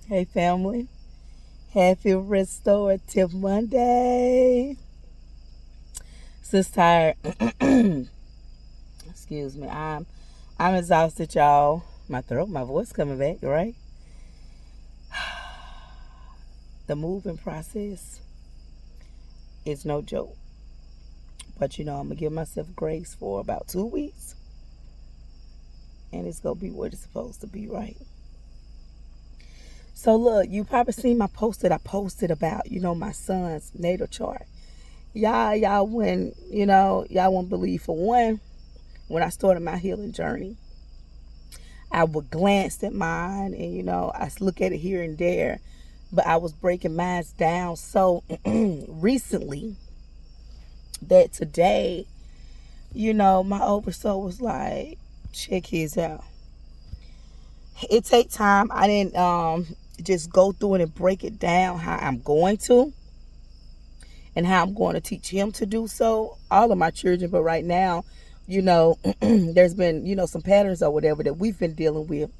Hey family, happy restorative Monday. Sis tired. Excuse me. I'm exhausted, y'all. My voice coming back, right? The moving process is no joke. But I'm gonna give myself grace for about 2 weeks, and it's gonna be what it's supposed to be, right? So look, you probably seen my post that I posted about, my son's natal chart. Y'all wouldn't, y'all won't believe for one, when I started my healing journey, I would glance at mine and, I look at it here and there, but I was breaking mine down so recently that today, my oversoul was like, check his out. It take time. I didn't just go through it and break it down how I'm going to and how I'm going to teach him to do so. All of my children, but right now, there's been, some patterns or whatever that we've been dealing with.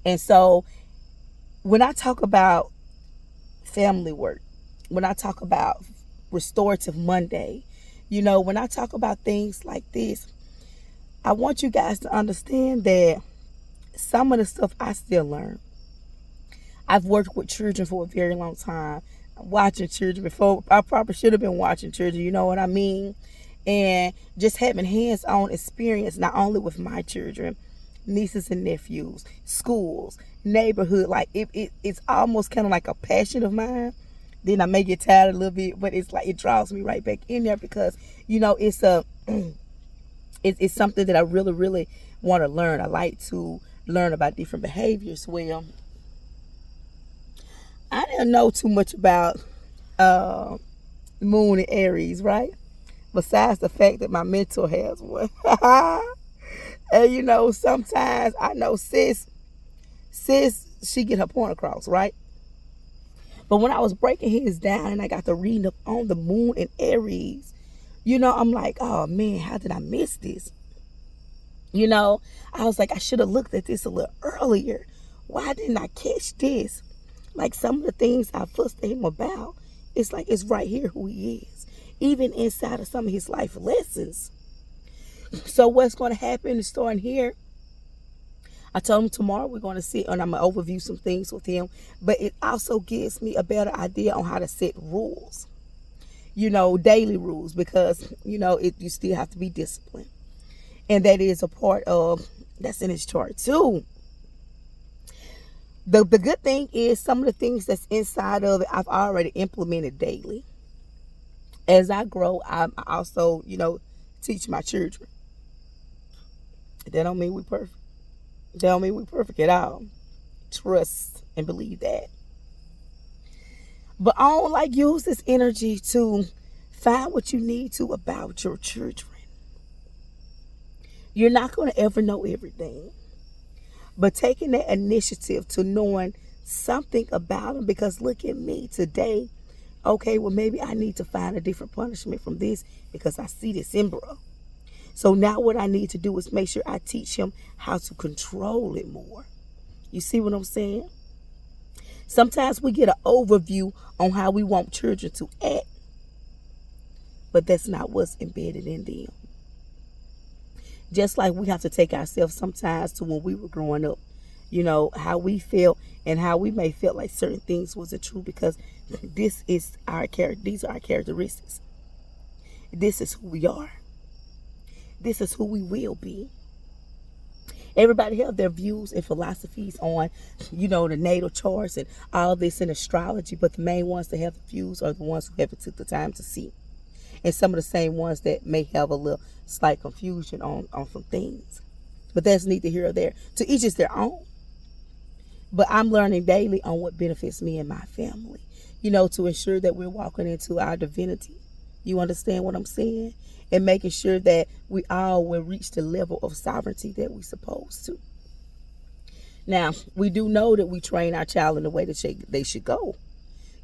And so when I talk about family work, when I talk about restorative Monday, when I talk about things like this, I want you guys to understand that some of the stuff I still learn. I've worked with children for a very long time, watching children before I probably should have been watching children, you know what I mean? And just having hands-on experience, not only with my children, nieces and nephews, schools, neighborhood. Like it's almost kind of like a passion of mine. Then I may get tired a little bit, but it's like it draws me right back in there because it's it's something that I really, really want to learn. I like to learn about different behaviors. Well, I didn't know too much about Moon and Aries, right? Besides the fact that my mentor has one. And sometimes I know sis, she get her point across, right? But when I was breaking his down and I got to reading up on the Moon and Aries, I'm like, oh man, how did I miss this? I was like, I should have looked at this a little earlier. Why didn't I catch this? Like some of the things I fussed at him about, it's like it's right here who he is. Even inside of some of his life lessons. So what's going to happen is starting here. I told him tomorrow we're going to sit and I'm going to overview some things with him. But it also gives me a better idea on how to set rules. Daily rules. Because, you still have to be disciplined. And that is a part of, that's in his chart too. The good thing is some of the things that's inside of it, I've already implemented daily. As I grow, I also, teach my children. That don't mean we're perfect. That don't mean we're perfect at all. Trust and believe that. But I don't use this energy to find what you need to about your children. You're not going to ever know everything. But taking that initiative to knowing something about them, because look at me today. Okay, well, maybe I need to find a different punishment from this because I see this in bro. So now what I need to do is make sure I teach him how to control it more. You see what I'm saying? Sometimes we get an overview on how we want children to act, but that's not what's embedded in them. Just like we have to take ourselves sometimes to when we were growing up, how we felt and how we may feel like certain things wasn't true because this is our character. These are our characteristics. This is who we are. This is who we will be. Everybody have their views and philosophies on, the natal charts and all this in astrology, but the main ones that have the views are the ones who haven't took the time to see. And some of the same ones that may have a little slight confusion on some things. But that's neither here or there. To each is their own. But I'm learning daily on what benefits me and my family, to ensure that we're walking into our divinity. You understand what I'm saying? And making sure that we all will reach the level of sovereignty that we're supposed to. Now, we do know that we train our child in the way that they should go.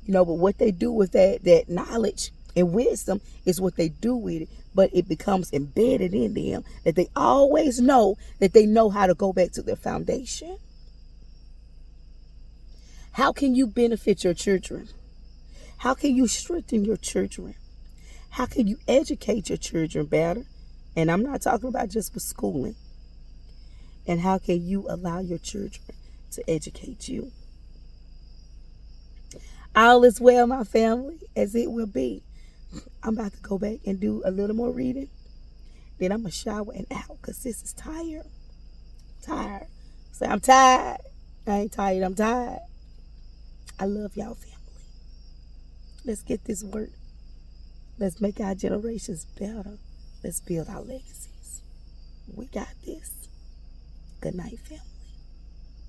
But what they do with that knowledge and wisdom is what they do with it. But it becomes embedded in them that they always know that they know how to go back to their foundation. How can you benefit your children? How can you strengthen your children? How can you educate your children better? And I'm not talking about just with schooling. And how can you allow your children to educate you? All is well, my family, as it will be. I'm about to go back and do a little more reading. Then I'm going to shower and out because this is tired. Tired. Say, I'm tired. I ain't tired. I'm tired. I love y'all, family. Let's get this work. Let's make our generations better. Let's build our legacies. We got this. Good night, family.